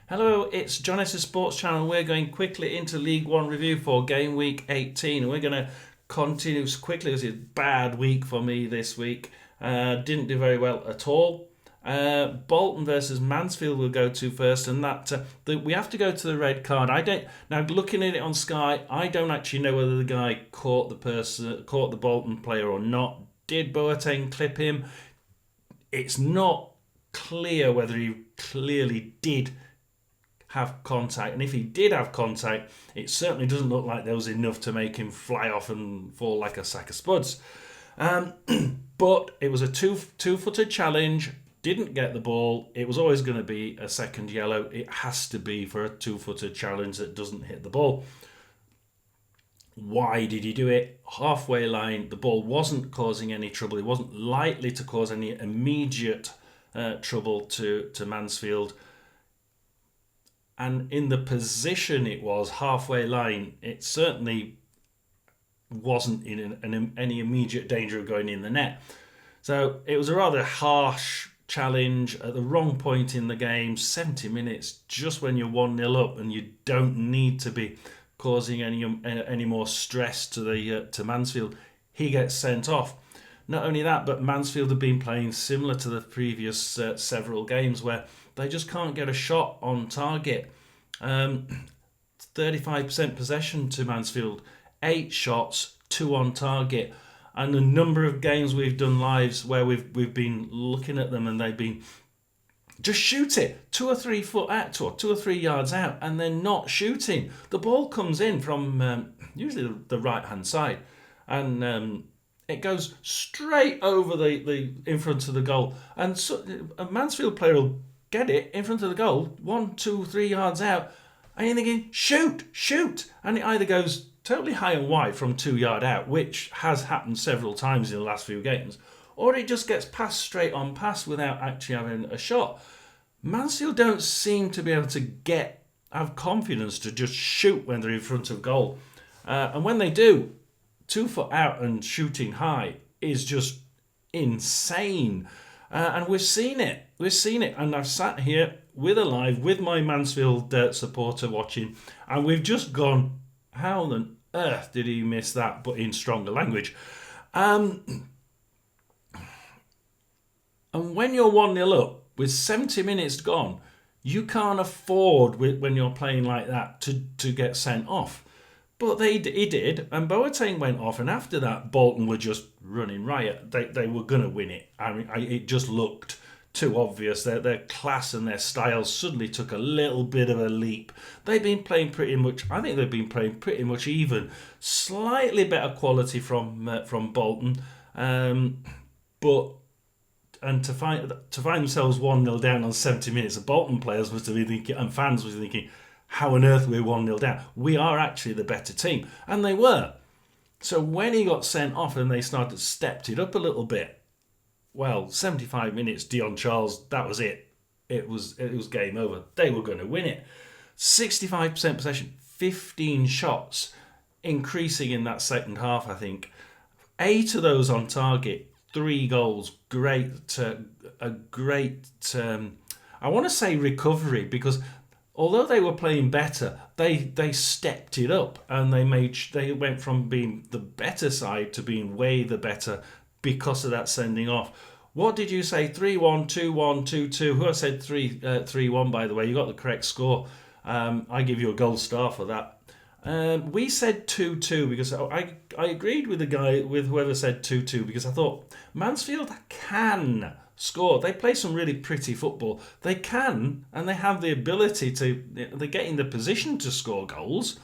Hello, it's John S. Sports Channel. We're going quickly into League One review for game week 18. And we're going to continue quickly. It was a bad week for me this week. Didn't do very well at all. Bolton versus Mansfield we'll go to first, and we have to go to the red card. I don't now looking at it on Sky. I don't actually know whether the guy caught the Bolton player or not. Did Boateng clip him? It's not clear whether he clearly did have contact, and if he did have contact, it certainly doesn't look like there was enough to make him fly off and fall like a sack of spuds. But it was a two-footed challenge. Didn't get the ball. It was always going to be a second yellow. It has to be for a two-footed challenge that doesn't hit the ball. Why did he do it? Halfway line, the ball wasn't causing any trouble. It wasn't likely to cause any immediate trouble to Mansfield. And in the position it was, halfway line, it certainly wasn't in any immediate danger of going in the net. So it was a rather harsh challenge at the wrong point in the game. 70 minutes, just when you're 1-0 up and you don't need to be causing any more stress to Mansfield. He gets sent off. Not only that, but Mansfield have been playing similar to the previous several games where they just can't get a shot on target. 35% possession to Mansfield, 8 shots, 2 on target. And a number of games we've done lives where we've been looking at them and they've been just shoot it 2 or 3 foot out or 2 or 3 yards out, and they're not shooting. The ball comes in from usually the right hand side, and it goes straight over the in front of the goal, and so a Mansfield player will get it in front of the goal 1, 2, 3 yards out, and you're thinking shoot, and it either goes totally high and wide from 2 yards out, which has happened several times in the last few games, or it just gets passed straight on past without actually having a shot. Mansfield don't seem to be able to have confidence to just shoot when they're in front of goal, and when they do, 2 foot out and shooting high is just insane. And we've seen it. And I've sat here with my Mansfield supporter watching, and we've just gone, how on earth did he miss that? But in stronger language. And when you're 1-0 up with 70 minutes gone, you can't afford, when you're playing like that, to get sent off. But he did, and Boateng went off, and after that, Bolton were just running riot. They were going to win it. I mean, it just looked too obvious. Their class and their style suddenly took a little bit of a leap. I think they've been playing pretty much even. Slightly better quality from Bolton, but to find themselves 1-0 down on 70 minutes, the Bolton players must have been thinking, and fans were thinking, how on earth we're 1-0 down? We are actually the better team. And they were. So when he got sent off and they stepped it up a little bit, well, 75 minutes, Dion Charles, that was it. It was game over. They were going to win it. 65% possession, 15 shots, increasing in that second half, I think. 8 of those on target, 3 goals. A great, I want to say recovery, because although they were playing better, they stepped it up, and they went from being the better side to being way the better because of that sending off. What did you say? 3-1, 2-1, 2-2. Who I said 3-1, by the way. You got the correct score. I give you a gold star for that. We said 2-2 because I agreed with the guy, with whoever said 2-2, because I thought Mansfield can score. They play some really pretty football. They can, and they have the ability they get in the position to score goals.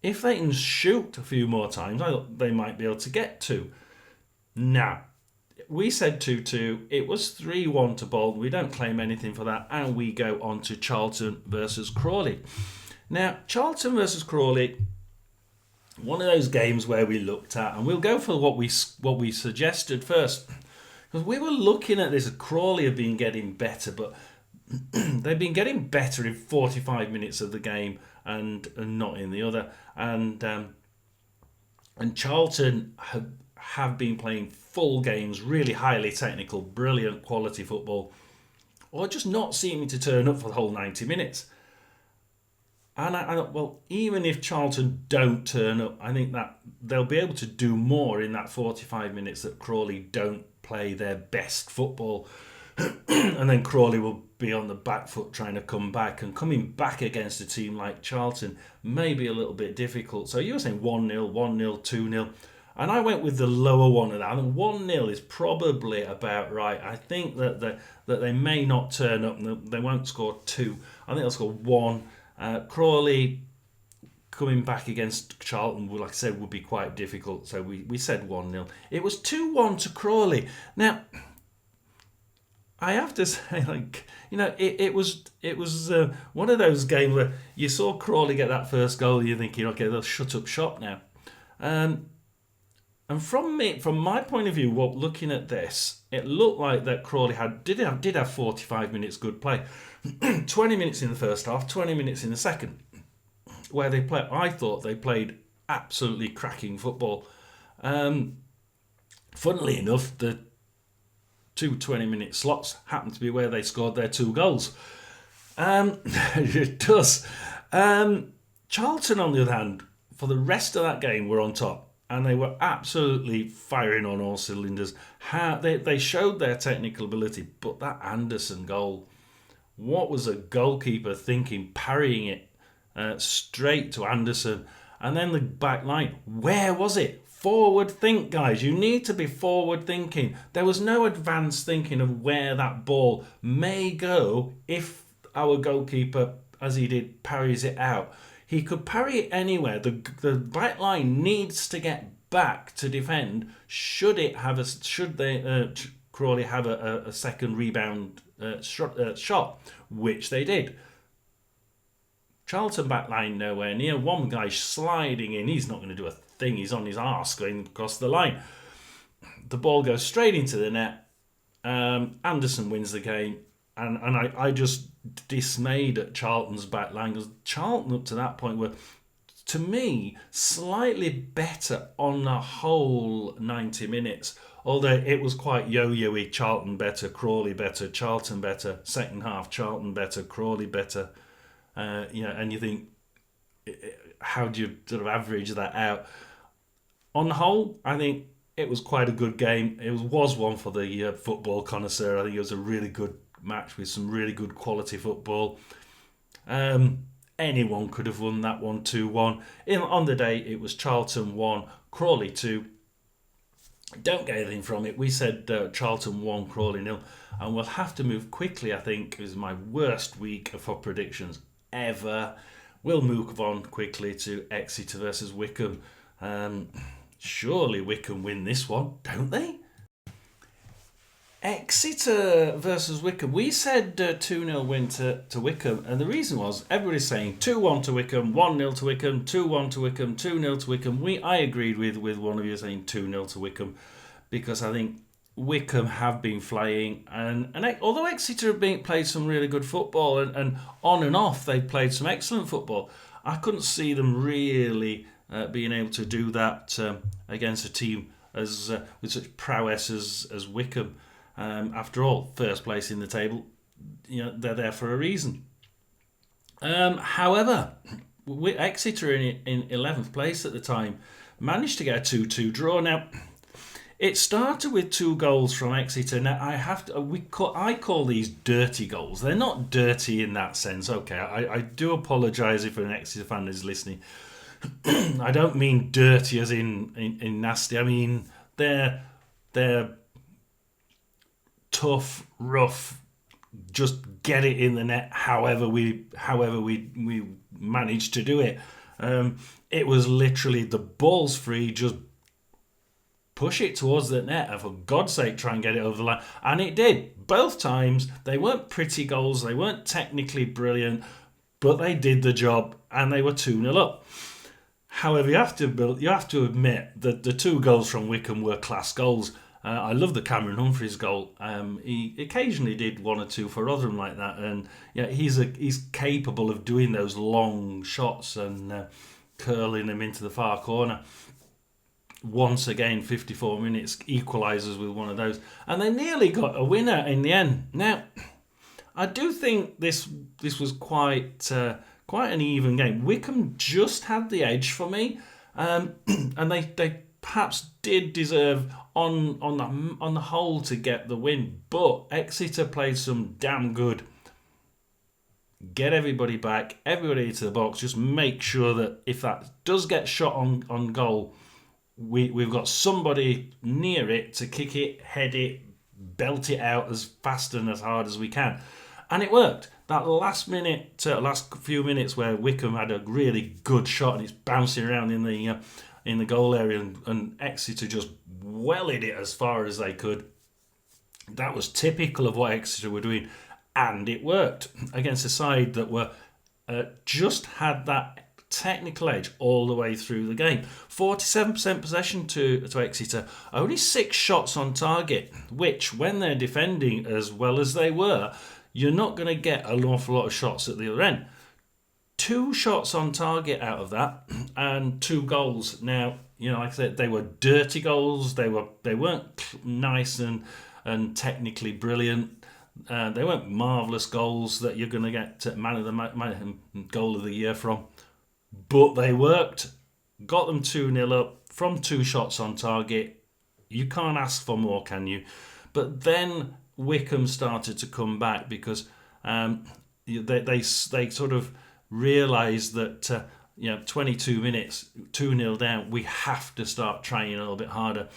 If they can shoot a few more times, they might be able to get 2. Now, we said 2-2. It was 3-1 to Bolton. We don't claim anything for that, and we go on to Charlton versus Crawley. Now, Charlton versus Crawley, one of those games where we looked at, and we'll go for what we suggested first. Because we were looking at this, Crawley have been getting better, but they've been getting better in 45 minutes of the game and not in the other. And Charlton have been playing full games, really highly technical, brilliant quality football. or just not seeming to turn up for the whole 90 minutes. And I thought, well, even if Charlton don't turn up, I think that they'll be able to do more in that 45 minutes that Crawley don't play their best football. And then Crawley will be on the back foot trying to come back. And coming back against a team like Charlton may be a little bit difficult. So you were saying 1-0, 1-0, 2-0. And I went with the lower one of that. I think 1-0 is probably about right. I think that they may not turn up and they won't score 2. I think they'll score 1. Crawley coming back against Charlton, like I said, would be quite difficult. So we said 1-0. It was 2-1 to Crawley. Now, I have to say, it was one of those games where you saw Crawley get that first goal, you're thinking, okay, they'll shut up shop now. And from my point of view, looking at this, it looked like that Crawley did have 45 minutes good play. 20 minutes in the first half, 20 minutes in the second, where I thought they played absolutely cracking football. Funnily enough, the 2 20-minute slots happened to be where they scored their 2 goals. It does. Charlton, on the other hand, for the rest of that game, were on top. And they were absolutely firing on all cylinders. They showed their technical ability, but that Anderson goal, what was a goalkeeper thinking, parrying it straight to Anderson? And then the back line, where was it? Forward think, guys. You need to be forward thinking. There was no advanced thinking of where that ball may go if our goalkeeper, as he did, parries it out. He could parry it anywhere. The back line needs to get back to defend. Should Crawley have a second rebound shot, which they did. Charlton back line nowhere near. One guy sliding in. He's not going to do a thing. He's on his arse going across the line. The ball goes straight into the net. Anderson wins the game. And I just dismayed at Charlton's back line, because Charlton up to that point were, to me, slightly better on the whole 90 minutes. Although it was quite yo-yo-y. Charlton better, Crawley better, Charlton better. Second half, Charlton better, Crawley better. And you think, how do you sort of average that out? On the whole, I think it was quite a good game. It was one for the football connoisseur. I think it was a really good match with some really good quality football. Anyone could have won that one 2-1. On the day, it was Charlton 1, Crawley 2. Don't get anything from it. We said Charlton 1, Crawley 0. And we'll have to move quickly, I think. It was my worst week for predictions ever. We'll move on quickly to Exeter versus Wycombe. Surely Wycombe win this one, don't they? Exeter versus Wycombe. We said 2-0 win to Wycombe, and the reason was everybody's saying 2-1 to Wycombe, 1-0 to Wycombe, 2-1 to Wycombe, 2-0 to Wycombe. I agreed with one of you saying 2-0 to Wycombe, because I think Wycombe have been flying, and although Exeter have played some really good football, and on and off they've played some excellent football, I couldn't see them really being able to do that against a team with such prowess as Wycombe. After all, first place in the table, they're there for a reason. However, Exeter in 11th place at the time managed to get a 2-2 draw. Now, it started with 2 goals from Exeter. Now, I call these dirty goals. They're not dirty in that sense. Okay, I do apologise if an Exeter fan is listening. I don't mean dirty as in nasty. I mean they're tough, rough, just get it in the net however we managed to do it. It was literally the ball's free, just push it towards the net and for God's sake try and get it over the line. And it did. Both times. They weren't pretty goals, they weren't technically brilliant, but they did the job and they were 2-0 up. However, you have to admit that the 2 goals from Wycombe were class goals. I love the Cameron Humphreys goal. He occasionally did 1 or 2 for Rotherham like that, and he's capable of doing those long shots and curling them into the far corner. Once again, 54 minutes, equalises with one of those, and they nearly got a winner in the end. Now, I do think this was quite an even game. Wycombe just had the edge for me, and they perhaps did deserve on the whole to get the win. But Exeter played some damn good. Get everybody back, everybody into the box. Just make sure that if that does get shot on goal, we've got somebody near it to kick it, head it, belt it out as fast and as hard as we can. And it worked. That last few minutes where Wycombe had a really good shot and it's bouncing around in the goal area, and Exeter just wellied it as far as they could. That was typical of what Exeter were doing, and it worked against a side that were just had that technical edge all the way through the game. 47% possession to Exeter, only 6 shots on target, which when they're defending as well as they were, you're not going to get an awful lot of shots at the other end. 2 shots on target out of that, and 2 goals. Now, like I said, they were dirty goals. They weren't nice and technically brilliant. They weren't marvellous goals that you're going to get man of the goal of the year from. But they worked, got them 2-0 up from 2 shots on target. You can't ask for more, can you? But then Wycombe started to come back because they sort of realised that 22 minutes, 2-0 down, we have to start trying a little bit harder.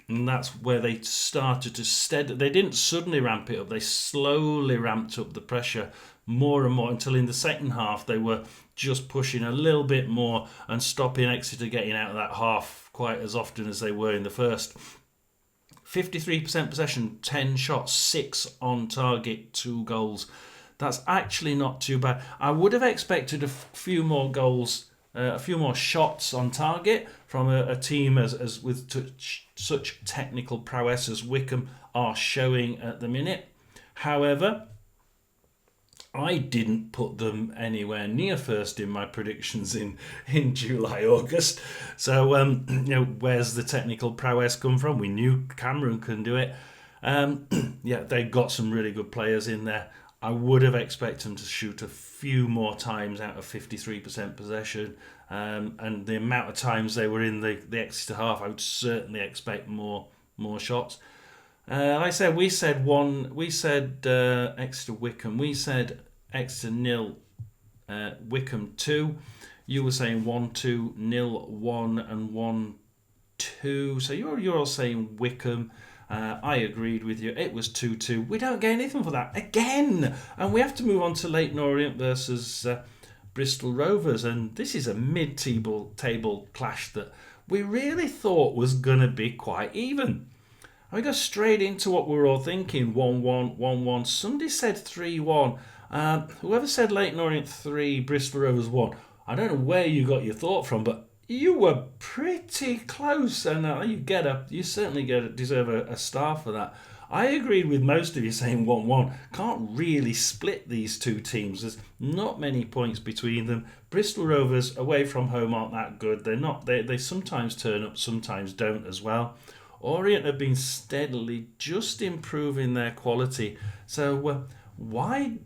And that's where they started to they didn't suddenly ramp it up, they slowly ramped up the pressure more and more until in the second half they were just pushing a little bit more and stopping Exeter getting out of that half quite as often as they were in the first. 53% possession, 10 shots, 6 on target, 2 goals. That's actually not too bad. I would have expected a few more goals, a few more shots on target from a team as with such technical prowess as Wycombe are showing at the minute. However, I didn't put them anywhere near first in my predictions in July, August. So, where's the technical prowess come from? We knew Cameron can do it. They've got some really good players in there. I would have expected them to shoot a few more times out of 53% possession. And the amount of times they were in the Exeter half, I would certainly expect more shots. Like I said, we said Exeter Wycombe. We said Exeter 0, Wycombe 2. You were saying 1-2, 0-1 and 1-2. So you're all saying Wycombe. I agreed with you. It was 2-2. We don't get anything for that again, and we have to move on to Leyton Orient versus Bristol Rovers, and this is a mid-table clash that we really thought was going to be quite even. And we go straight into what we were all thinking: 1-1, 1-1. Somebody said 3-1. Whoever said Leyton Orient 3, Bristol Rovers 1. I don't know where you got your thought from, but you were pretty close, and you certainly deserve a star for that. I agreed with most of you saying 1-1. Can't really split these two teams. There's not many points between them. Bristol Rovers away from home aren't that good. They're not. They sometimes turn up, sometimes don't as well. Orient have been steadily just improving their quality. So why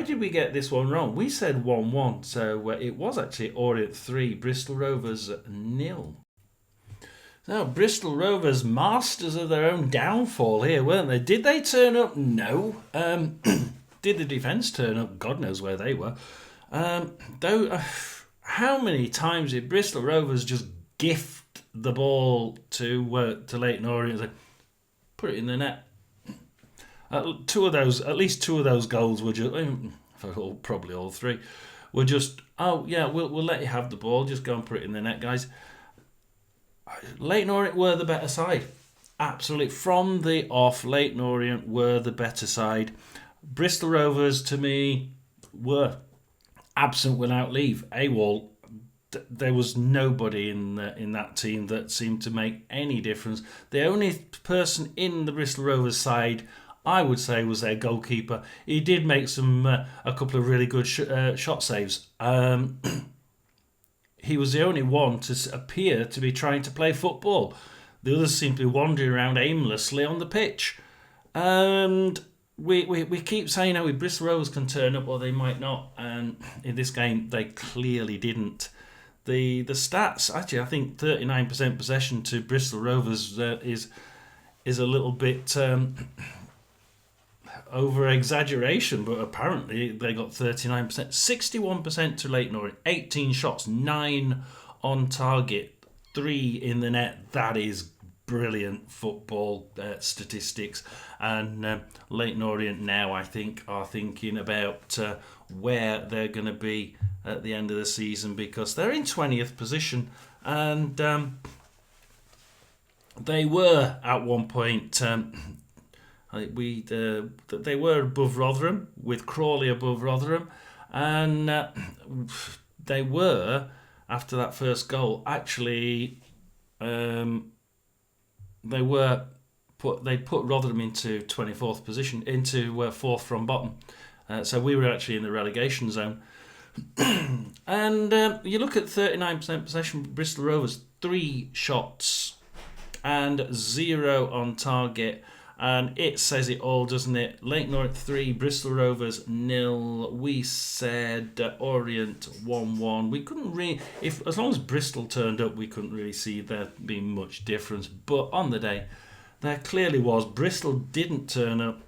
did we get this one wrong? We said 1-1, so it was actually Orient 3, Bristol Rovers 0. Now, Bristol Rovers, masters of their own downfall here, weren't they? Did they turn up? No. Did the defence turn up? God knows where they were. How many times did Bristol Rovers just gift the ball to Leyton Orient and say, put it in the net? At least two of those goals were just, probably all 3, were just, we'll let you have the ball, just go and put it in the net, guys. Leyton Orient were the better side. Absolutely. From the off, Leyton Orient were the better side. Bristol Rovers, to me, were absent without leave. AWOL. There was nobody in that team that seemed to make any difference. The only person in the Bristol Rovers side, I would say, was their goalkeeper. He did make a couple of really good shot saves. He was the only one to appear to be trying to play football. The others seemed to be wandering around aimlessly on the pitch. And we keep saying, oh, Bristol Rovers can turn up or they might not, and in this game they clearly didn't. The stats, actually, I think 39% possession to Bristol Rovers is a little bit over exaggeration, but apparently they got 39%. 61% to Leyton Orient, 18 shots, 9 on target, 3 in the net. That is brilliant football statistics. And Leyton Orient now, I think, are thinking about where they're going to be at the end of the season, because they're in 20th position, and they were at one point. They were above Rotherham, with Crawley above Rotherham, and they were, after that first goal, actually they put Rotherham into 24th position, into fourth from bottom. So we were actually in the relegation zone. And you look at 39% possession, Bristol Rovers, 3 shots and 0 on target. And it says it all, doesn't it? Leyton Orient 3, Bristol Rovers 0. We said Orient 1-1. We couldn't really, as long as Bristol turned up, we couldn't really see there being much difference. But on the day, there clearly was. Bristol didn't turn up.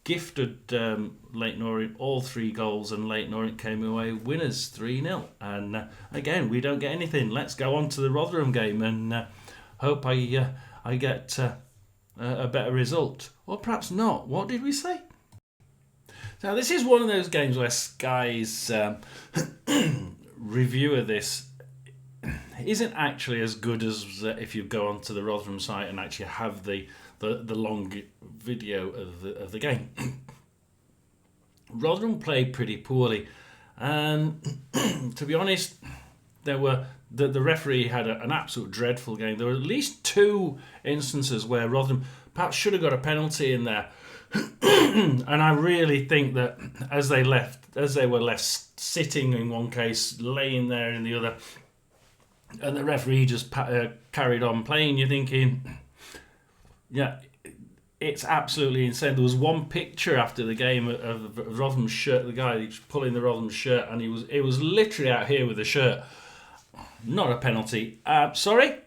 Gifted Leyton Orient all 3 goals, and Leyton Orient came away winners 3-0. And again, we don't get anything. Let's go on to the Rotherham game and hope I get a better result, or perhaps not. What did we say? Now, this is one of those games where Sky's review of this isn't actually as good as if you go onto the Rotherham site and actually have the long video of the game. Rotherham played pretty poorly, and to be honest, there were the referee had an absolute dreadful game. There were at least 2 instances where Rotherham perhaps should have got a penalty in there. And I really think that as they were left sitting in one case, laying there in the other, and the referee just carried on playing, you're thinking, yeah, it's absolutely insane. There was one picture after the game of Rotherham's shirt, the guy who's pulling the Rotherham shirt, and it was literally out here with the shirt. Not a penalty. Sorry?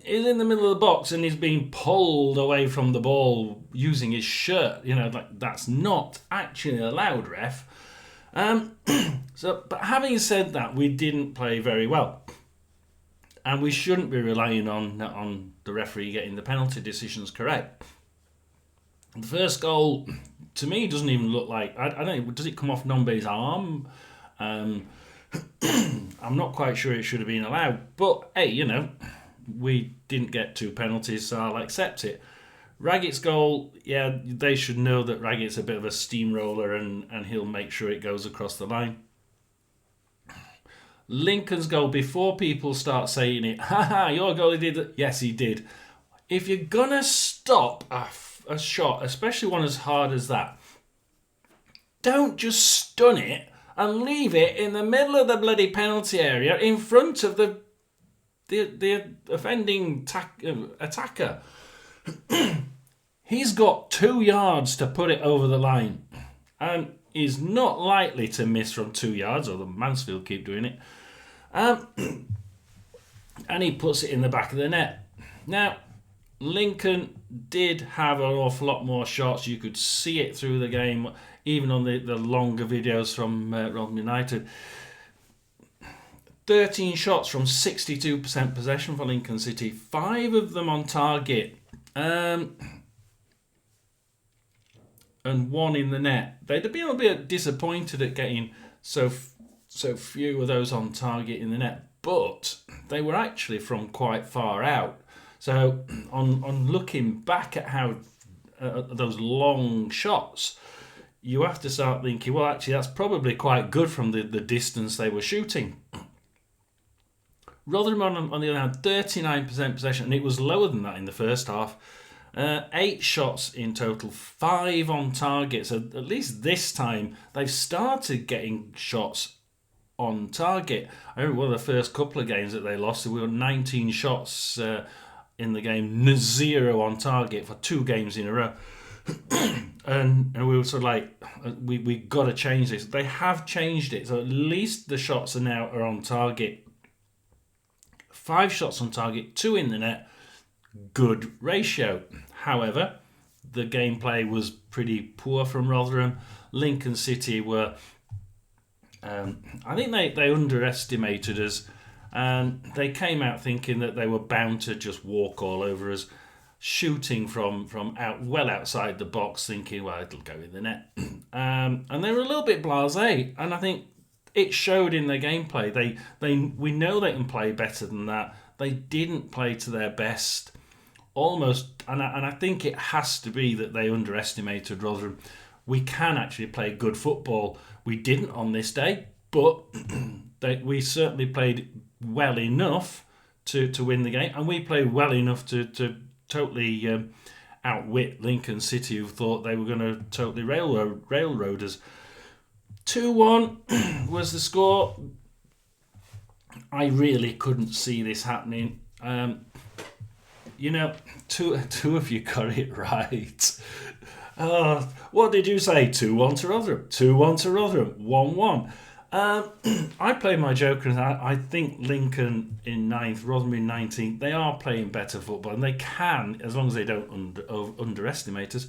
He's in the middle of the box and he's being pulled away from the ball using his shirt. That's not actually allowed, ref. But having said that, we didn't play very well. And we shouldn't be relying on the referee getting the penalty decisions correct. The first goal, to me, doesn't even look like... I don't know, does it come off Nombe's arm? I'm not quite sure it should have been allowed, but hey, we didn't get 2 penalties, so I'll accept it. Raggett's goal, yeah, they should know that Raggett's a bit of a steamroller, and he'll make sure it goes across the line. Lincoln's goal, before people start saying it, haha, your goalie did it. Yes, he did. If you're gonna stop a shot, especially one as hard as that, don't just stun it and leave it in the middle of the bloody penalty area in front of the offending attacker. He's got 2 yards to put it over the line, and he's not likely to miss from 2 yards, although Mansfield keep doing it. And he puts it in the back of the net. Now, Lincoln did have an awful lot more shots. You could see it through the game, even on the longer videos from Rotherham United. 13 shots from 62% possession for Lincoln City, 5 of them on target, and 1 in the net. They'd have been a bit disappointed at getting so few of those on target in the net, but they were actually from quite far out. So on looking back at how those long shots, you have to start thinking, well, actually, that's probably quite good from the distance they were shooting. Rotherham, on the other hand, 39% possession, and it was lower than that in the first half. 8 shots in total, 5 on target. So at least this time, they've started getting shots on target. I remember one of the first couple of games that they lost, we were 19 shots in the game, 0 on target for 2 games in a row. and we were sort of like, we got to change this. They have changed it, so at least the shots are on target. 5 shots on target, 2 in the net, good ratio. However, the gameplay was pretty poor from Rotherham. Lincoln City were, I think they underestimated us, and they came out thinking that they were bound to just walk all over us, shooting from well outside the box, thinking, well, it'll go in the net. And they were a little bit blasé, and I think it showed in their gameplay. We know they can play better than that. They didn't play to their best, almost, and I think it has to be that they underestimated Rotherham. We can actually play good football. We didn't on this day, but we certainly played well enough to win the game, and we played well enough to totally outwit Lincoln City, who thought they were going to totally railroad us. 2-1 was the score. I really couldn't see this happening. Two of you got it right. What did you say? 2-1 to Rotherham. 2-1 to Rotherham. 1-1. I played my joker, and I think Lincoln in 9th, Rotherham in 19th. They are playing better football, and they can, as long as they don't underestimate us,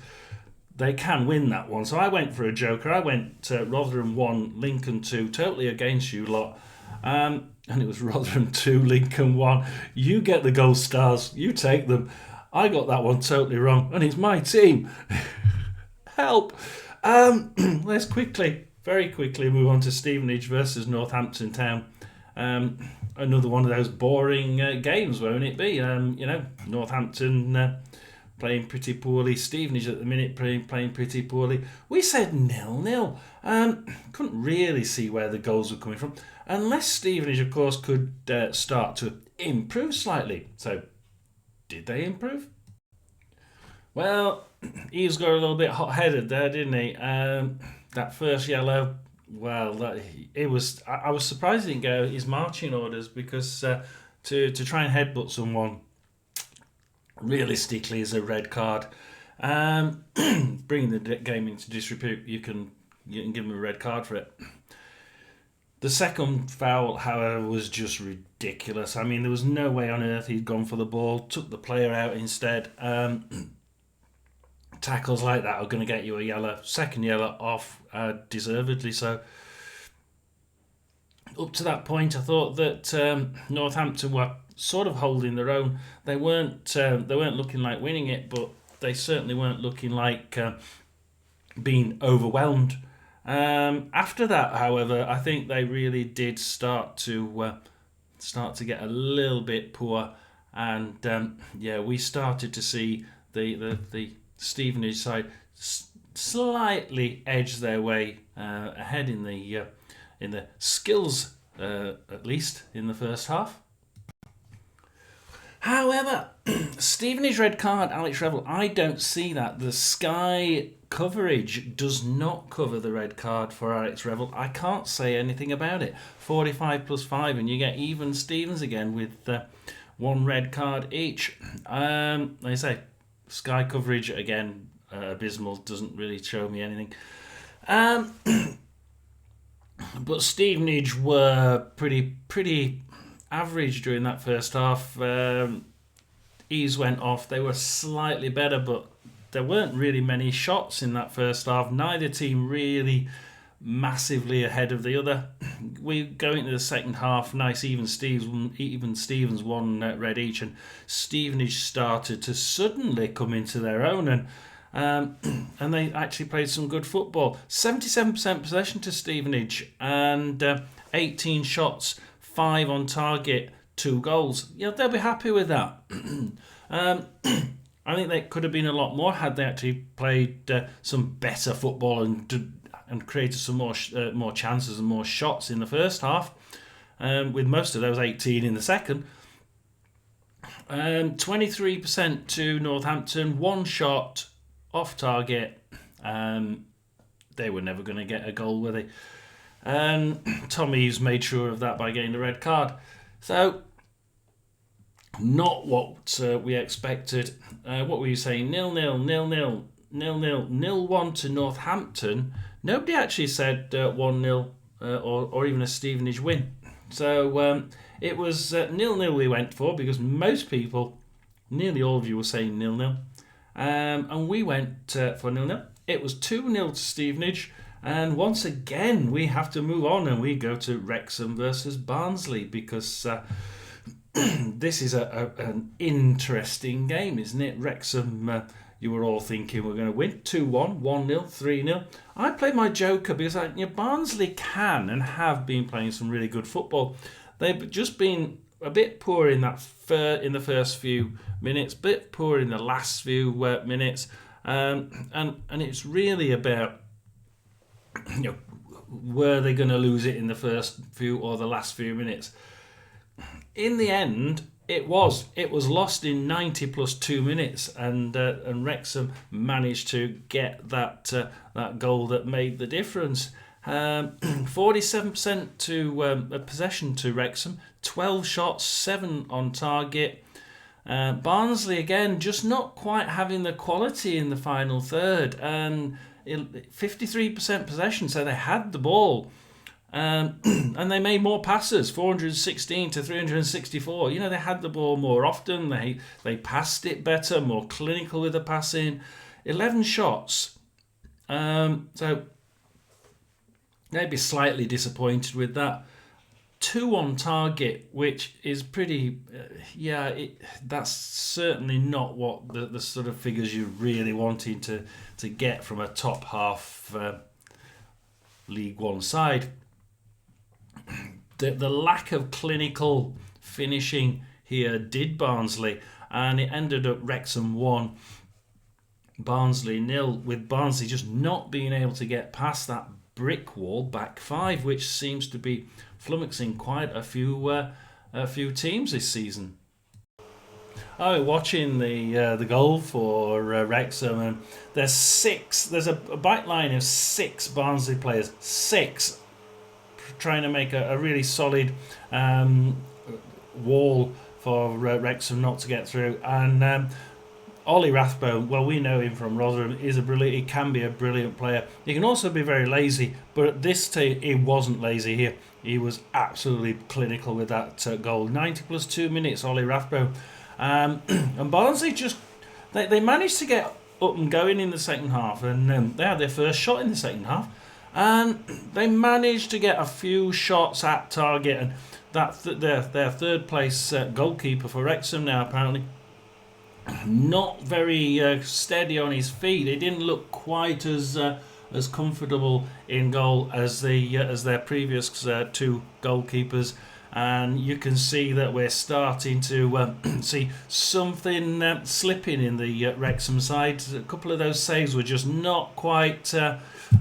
they can win that one. So I went for a joker. I went Rotherham 1, Lincoln 2, totally against you lot. And it was Rotherham 2, Lincoln 1. You get the gold stars. You take them. I got that one totally wrong, and it's my team. Help. Let's very quickly move on to Stevenage versus Northampton Town. Another one of those boring games, won't it be? Northampton playing pretty poorly. Stevenage at the minute playing pretty poorly. We said 0-0. Couldn't really see where the goals were coming from, unless Stevenage, of course, could start to improve slightly. So, did they improve? Well, he's got a little bit hot-headed there, didn't he? That first yellow, well, it was. I was surprised he didn't go his marching orders, because to try and headbutt someone realistically is a red card. Bringing the game into disrepute, you can give him a red card for it. The second foul, however, was just ridiculous. I mean, there was no way on earth he'd gone for the ball, took the player out instead. Tackles like that are going to get you a yellow. Second yellow off, deservedly so. Up to that point, I thought that Northampton were sort of holding their own. They weren't looking like winning it, but they certainly weren't looking like being overwhelmed. After that, however, I think they really did start to get a little bit poor, and we started to see the Stevenage side slightly edge their way ahead in the skills, at least in the first half. However, Stevenage red card, Alex Revel, I don't see that. The Sky coverage does not cover the red card for Alex Revel. I can't say anything about it. 45 plus 5, and you get even Stevens again with 1 red card each. Like I say, Sky coverage, again, abysmal, doesn't really show me anything. But Stevenage were pretty average during that first half. Ease went off. They were slightly better, but there weren't really many shots in that first half. Neither team really massively ahead of the other. We go into the second half, nice even Stevens, 1 red each, and Stevenage started to suddenly come into their own, and they actually played some good football. 77% possession to Stevenage, and 18 shots, 5 on target, 2 goals. They'll be happy with that. I think they could have been a lot more had they actually played some better football and created some more chances and more shots in the first half, with most of those 18 in the second. 23% to Northampton, 1 shot off target. They were never going to get a goal, were they? Tommy's made sure of that by getting the red card. So, not what we expected. What were you saying? 0-0, 0-0. 0-0, 0-1 to Northampton. Nobody actually said 1-0 or even a Stevenage win. So it was 0-0 we went for, because most people, nearly all of you, were saying 0-0. And we went for 0-0. It was 2-0 to Stevenage. And once again, we have to move on and we go to Wrexham versus Barnsley, because this is an interesting game, isn't it? Wrexham, you were all thinking we're going to win 2-1, 1-0, 3-0. I played my joker because Barnsley can and have been playing some really good football. They've just been a bit poor in in the first few minutes, a bit poor in the last few minutes, and it's really about, were they going to lose it in the first few or the last few minutes? In the end, it was lost in 90 plus 2 minutes, and Wrexham managed to get that goal that made the difference. 47% to possession to Wrexham, 12 shots, 7 on target. Barnsley again just not quite having the quality in the final third, and 53% possession, so they had the ball. And they made more passes, 416 to 364. They had the ball more often. They passed it better, more clinical with the passing. 11 shots. So they'd be slightly disappointed with that. 2 on target, which is pretty... that's certainly not what the sort of figures you're really wanting to get from a top half League One side. The lack of clinical finishing here did Barnsley, and it ended up Wrexham 1, Barnsley 0, with Barnsley just not being able to get past that brick wall back 5, which seems to be flummoxing quite a few teams this season. Watching the goal for Wrexham, and there's a back line of 6 Barnsley players, 6, trying to make a really solid wall for Wrexham not to get through. And Ollie Rathbone, well, we know him from Rotherham, he can be a brilliant player. He can also be very lazy, but at this time he wasn't lazy here. He was absolutely clinical with that goal. 90 plus 2 minutes, Ollie Rathbone. And Barnsley just, they managed to get up and going in the second half, and they had their first shot in the second half. And they managed to get a few shots at target, and their third place goalkeeper for Wrexham now, apparently not very steady on his feet. He didn't look quite as comfortable in goal as their previous 2 goalkeepers, and you can see that we're starting to see something slipping in the Wrexham side. A couple of those saves were just not quite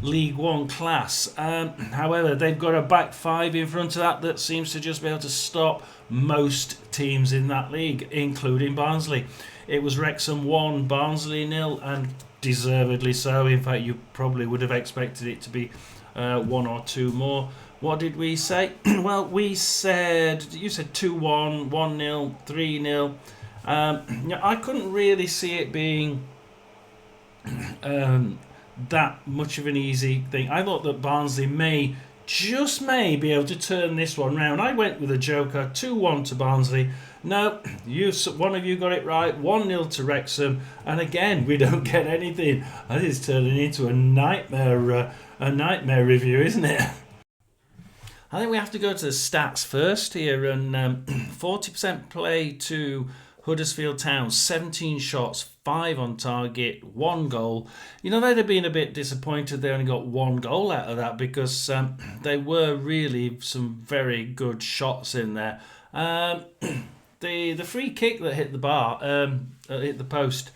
League One class. However, they've got a back 5 in front of that seems to just be able to stop most teams in that league, including Barnsley. It was Wrexham 1, Barnsley 0, and deservedly so. In fact, you probably would have expected it to be 1 or 2 more. What did we say? Well, you said 2-1, 1-0, 3-0. I couldn't really see it being that much of an easy thing. I thought that Barnsley may be able to turn this one round. I went with a joker, 2-1 to Barnsley. No, one of you got it right, 1-0 to Wrexham, and again we don't get anything. That is turning into a nightmare review, isn't it? I think we have to go to the stats first here, and 40% play to Huddersfield Town, 17 shots, 5 on target, 1 goal. They'd have been a bit disappointed they only got 1 goal out of that, because they were really some very good shots in there. The free kick that hit the bar, hit the post,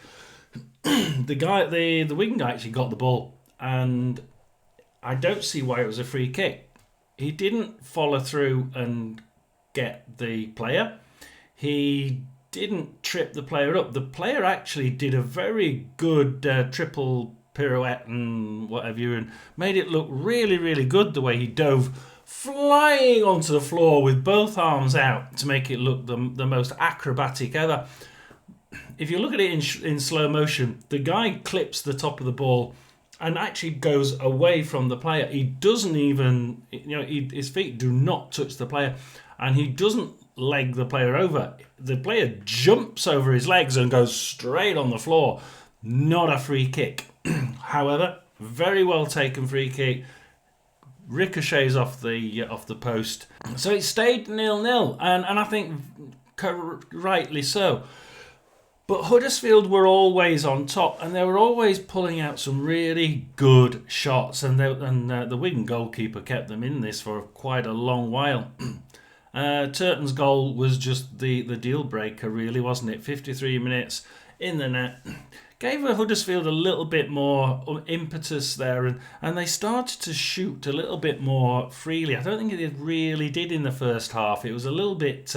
the wing guy actually got the ball, and I don't see why it was a free kick. He didn't follow through and get the player. He didn't trip the player up. The player actually did a very good triple pirouette and whatever, and made it look really, really good the way he dove flying onto the floor with both arms out to make it look the most acrobatic ever. if you look at it in slow motion, the guy clips the top of the ball and actually goes away from the player. He doesn't even, his feet do not touch the player, and he doesn't leg the player over. The player jumps over his legs and goes straight on the floor. Not a free kick. However, very well taken free kick. Ricochets off the post. So it stayed 0-0, and I think rightly so. But Huddersfield were always on top, and they were always pulling out some really good shots, and the Wigan goalkeeper kept them in this for quite a long while. Turton's goal was just the deal breaker, really, wasn't it? 53 minutes in the net. Gave Huddersfield a little bit more impetus there, and they started to shoot a little bit more freely. I don't think it really did in the first half. It was a little bit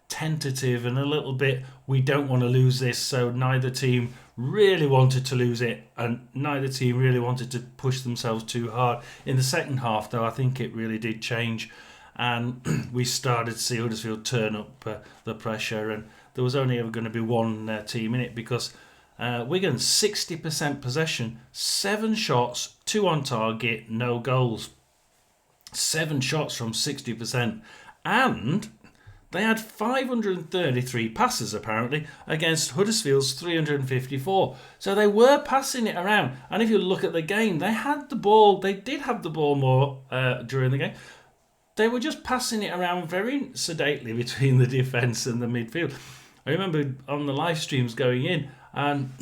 tentative and a little bit, we don't want to lose this, so neither team really wanted to lose it, and neither team really wanted to push themselves too hard. In the second half, though, I think it really did change, and we started to see Huddersfield turn up the pressure, and there was only ever going to be one team in it, because Wigan 60% possession, 7 shots, 2 on target, no goals. 7 shots from 60%, and they had 533 passes, apparently, against Huddersfield's 354. So they were passing it around. And if you look at the game, they had the ball. They did have the ball more during the game. They were just passing it around very sedately between the defence and the midfield. I remember on the live streams going in, and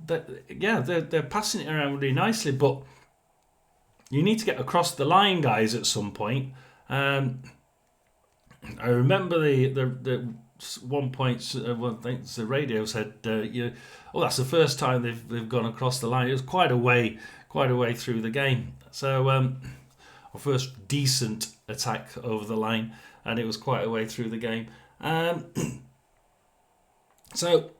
they're passing it around really nicely. But you need to get across the line, guys, at some point. I remember the one point, I think the radio said, that's the first time they've gone across the line. It was quite a way through the game. So our first decent attack over the line, and it was quite a way through the game. So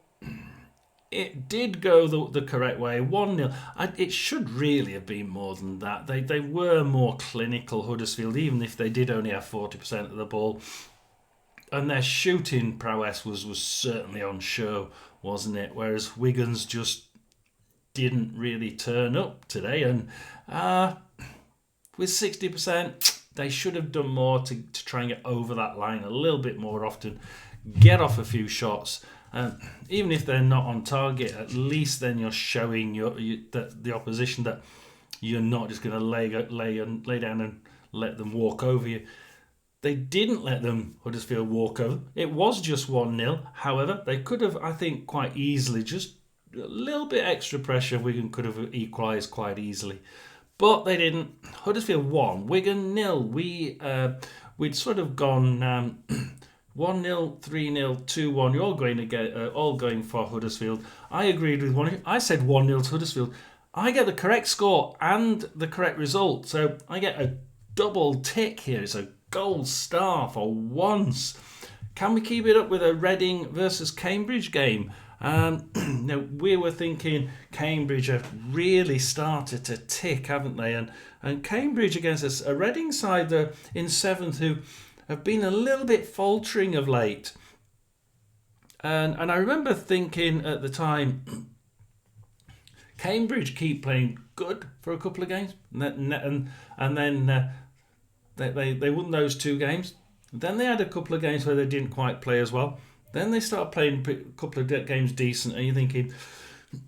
it did go the correct way, 1-0. It should really have been more than that. They were more clinical, Huddersfield, even if they did only have 40% of the ball. And their shooting prowess was certainly on show, wasn't it? Whereas Wigan's just didn't really turn up today. And with 60%, they should have done more to try and get over that line a little bit more often, get off a few shots. Even if they're not on target, at least then you're showing the opposition that you're not just going to lay down and let them walk over you. They didn't let them, Huddersfield, walk over. It was just 1-0. However, they could have, I think, quite easily, just a little bit extra pressure, Wigan could have equalised quite easily. But they didn't. Huddersfield won. Wigan 0. We'd sort of gone 1-0, 3-0, 2-1. You're all going to get all going for Huddersfield. I agreed with one. I said 1-0 to Huddersfield. I get the correct score and the correct result, so I get a double tick here. It's a gold star for once. Can we keep it up with a Reading versus Cambridge game? We were thinking Cambridge have really started to tick, haven't they? And Cambridge against a Reading side in 7th who have been a little bit faltering of late. And I remember thinking at the time, Cambridge keep playing good for a couple of games, and then they won those 2 games. Then they had a couple of games where they didn't quite play as well. Then they start playing a couple of games decent, and you're thinking,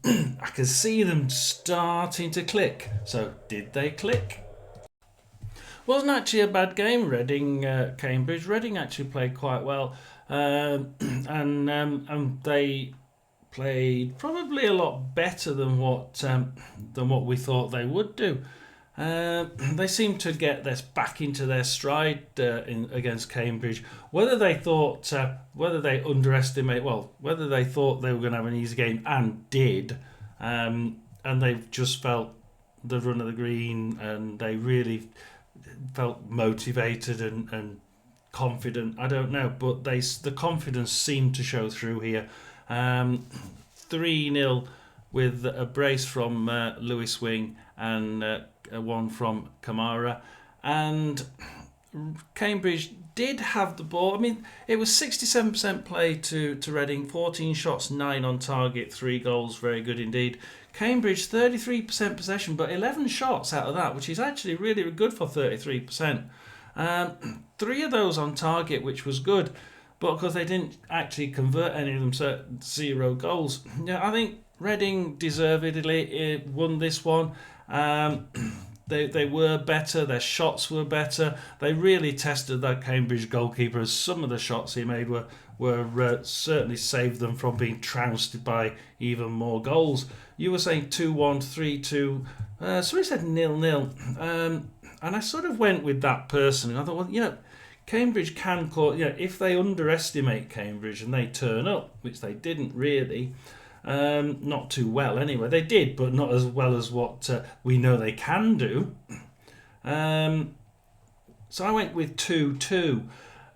I can see them starting to click. So did they click? Wasn't actually a bad game, Reading Cambridge. Reading actually played quite well, and they played probably a lot better than what we thought they would do. They seem to get this back into their stride against Cambridge. Whether they thought, whether they thought they were going to have an easy game and did, and they've just felt the run of the green, and they really felt motivated and confident. I don't know, but the confidence seemed to show through here. 3-0 with a brace from Lewis Wing and one from Kamara, and Cambridge did have the ball. I mean, it was 67% play to Reading, 14 shots, 9 on target, 3 goals, very good indeed. Cambridge, 33% possession, but 11 shots out of that, which is actually really good for 33%. 3 of those on target, which was good, but because they didn't actually convert any of them, so 0 goals. Yeah, I think Reading deservedly won this one. They were better, their shots were better. They really tested that Cambridge goalkeeper, as some of the shots he made were certainly saved them from being trounced by even more goals. You were saying 2-1, 3-2, so we said 0-0. And I sort of went with that personally. I thought, well, Cambridge can call, if they underestimate Cambridge and they turn up, which they didn't really, not too well anyway. They did, but not as well as what we know they can do. So I went with 2-2,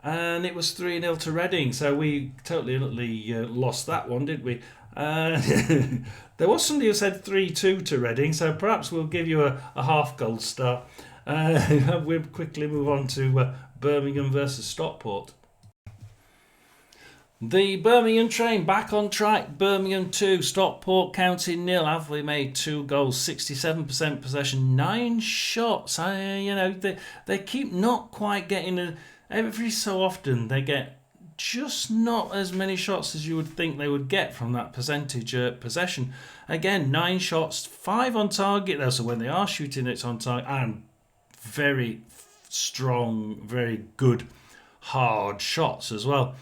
and it was 3-0 to Reading. So we totally lost that one, did we? There was somebody who said 3-2 to Reading, so perhaps we'll give you a half goal start. We'll quickly move on to Birmingham versus Stockport. The Birmingham train back on track. Birmingham 2, Stockport County 0. Have made 2 goals, 67% possession, 9 shots. They keep not quite getting every so often they get just not as many shots as you would think they would get from that percentage possession. Again, 9 shots, 5 on target though. So when they are shooting, it's on target, and very strong, very good hard shots as well.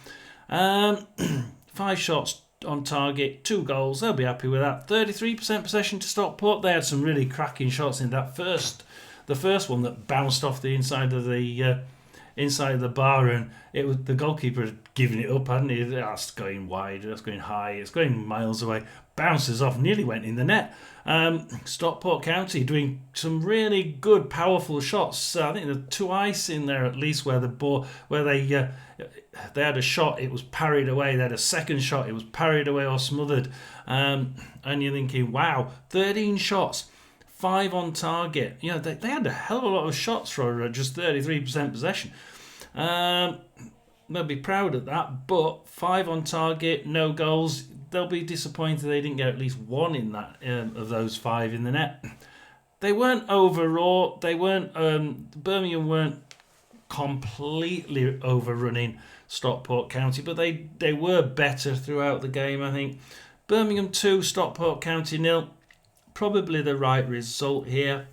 5 shots on target, 2 goals. They'll be happy with that. 33% possession to Stockport. They had some really cracking shots in that the first one that bounced off the inside of the bar, and it was the goalkeeper had given it up, hadn't he? That's going wide, that's going high, it's going miles away. Bounces off, nearly went in the net. Stockport County doing some really good, powerful shots. I think there's twice in there at least where the ball, where they had a shot, it was parried away. They had a second shot, it was parried away or smothered. And you're thinking, wow, 13 shots, 5 on target. They had a hell of a lot of shots for just 33% possession. They'll be proud of that, but 5 on target, no goals. They'll be disappointed they didn't get at least 1 in that of those 5 in the net. They weren't overwrought. Birmingham weren't completely overrunning Stockport County, but they were better throughout the game, I think. Birmingham 2, Stockport County 0. Probably the right result here.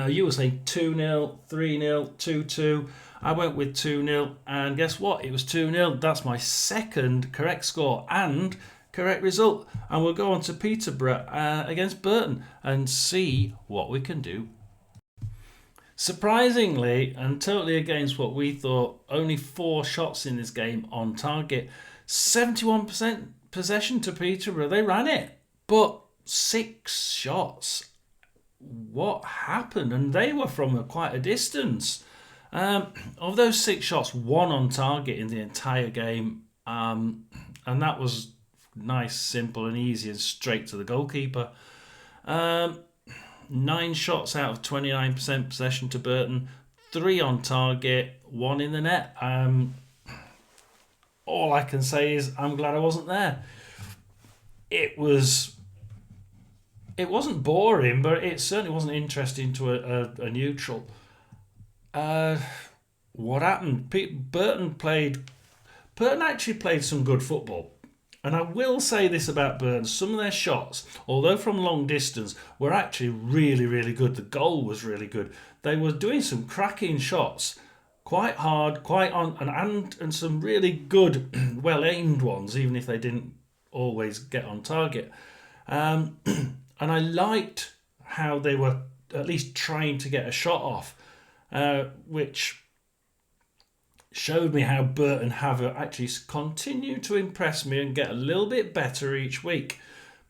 You were saying 2-0, 3-0, 2-2. I went with 2-0, and guess what? It was 2-0. That's my second correct score and correct result. And we'll go on to Peterborough against Burton and see what we can do. Surprisingly, and totally against what we thought, only 4 shots in this game on target. 71% possession to Peterborough. They ran it, but 6 shots. What happened? And they were from quite a distance. Of those 6 shots, 1 on target in the entire game, and that was nice, simple and easy and straight to the goalkeeper. 9 shots out of 29% possession to Burton, 3 on target, 1 in the net. All I can say is I'm glad I wasn't there. It wasn't boring, but it certainly wasn't interesting to a neutral. What happened? Burton actually played some good football. And I will say this about Burton. Some of their shots, although from long distance, were actually really, really good. The goal was really good. They were doing some cracking shots, quite hard, quite on, and some really good, well-aimed ones, even if they didn't always get on target. And I liked how they were at least trying to get a shot off, which showed me how Burton have actually continued to impress me and get a little bit better each week.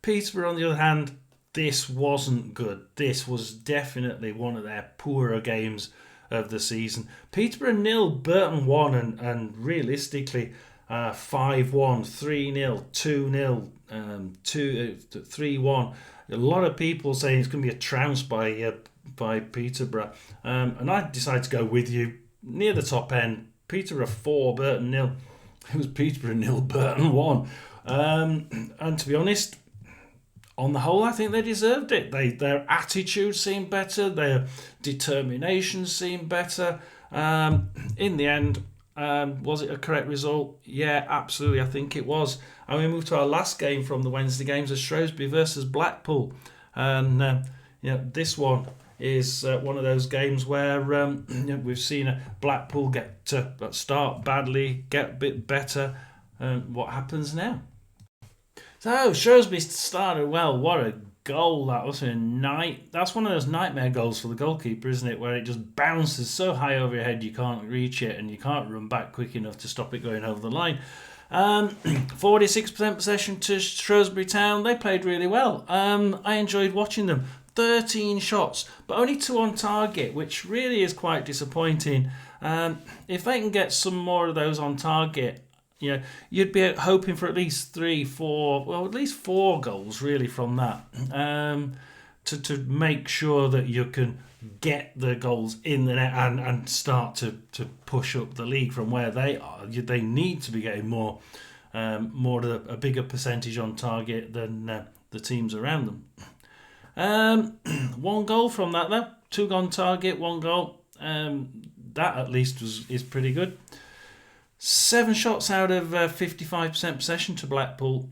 Peterborough, on the other hand, this wasn't good. This was definitely one of their poorer games of the season. Peterborough 0, Burton 1, and realistically 5-1, 3-0, 2-0, 3-1. A lot of people saying it's going to be a trounce by Peterborough, and I decided to go with you. near the top end. Peterborough 4, Burton 0. It was Peterborough 0, Burton 1. And to be honest, on the whole, I think they deserved it. Their attitude seemed better. Their determination seemed better. In the end, was it a correct result? Yeah, absolutely. I think it was. And we move to our last game from the Wednesday games of Shrewsbury versus Blackpool. And this one is one of those games where we've seen Blackpool get to start badly, get a bit better. What happens now? So Shrewsbury started well. What a goal that was! That's one of those nightmare goals for the goalkeeper, isn't it? Where it just bounces so high over your head you can't reach it and you can't run back quick enough to stop it going over the line. 46% possession to Shrewsbury Town. They played really well. I enjoyed watching them. 13 shots, but only 2 on target, which really is quite disappointing. If they can get some more of those on target, you'd be hoping for at least 3, 4, well, at least 4 goals really from that, to make sure that you can get the goals in the net and start to push up the league from where they are. They need to be getting more a bigger percentage on target than the teams around them. 1 goal from that though, 2 on target, 1 goal. That at least is pretty good. 7 shots out of 55% possession to Blackpool,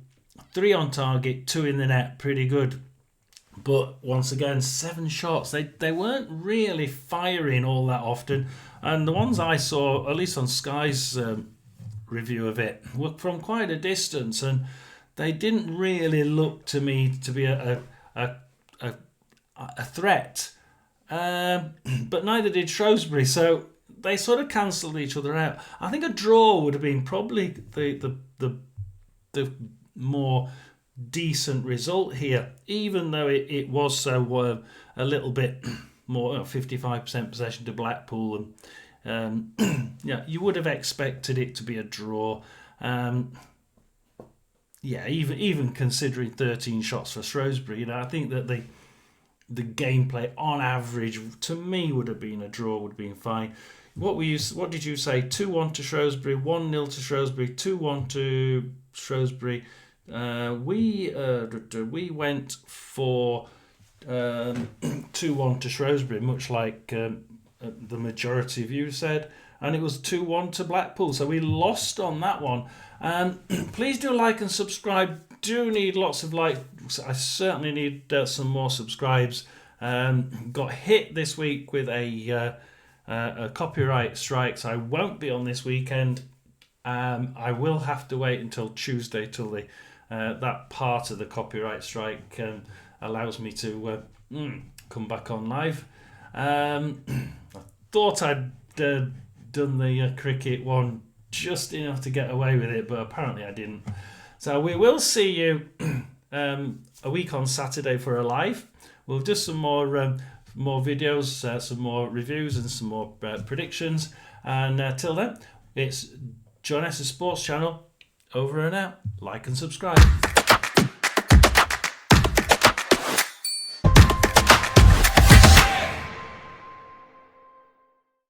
3 on target, 2 in the net, pretty good. But once again, 7 shots. They weren't really firing all that often, and the ones I saw, at least on Sky's review of it, were from quite a distance, and they didn't really look to me to be a threat. But neither did Shrewsbury, so they sort of cancelled each other out. I think a draw would have been probably the more decent result here, even though it was so a little bit more 55% possession to Blackpool, and you would have expected it to be a draw. Even considering 13 shots for Shrewsbury, I think that the gameplay on average to me would have been a draw, would have been fine. What did you say? 2-1 to Shrewsbury, 1-0 to Shrewsbury, 2-1 to Shrewsbury. We went for 2-1 to Shrewsbury, much like the majority of you said, and it was 2-1 to Blackpool. So we lost on that one. Please do like and subscribe. Do need lots of likes. I certainly need some more subscribes. Got hit this week with a copyright strike, so I won't be on this weekend. I will have to wait until Tuesday till that part of the copyright strike allows me to come back on live. I thought I'd done the cricket one just enough to get away with it, but apparently I didn't. So we will see you a week on Saturday for a live. We'll do some more videos, some more reviews and some more predictions. And till then, it's John S.'s Sports Channel. Over and out. Like and subscribe.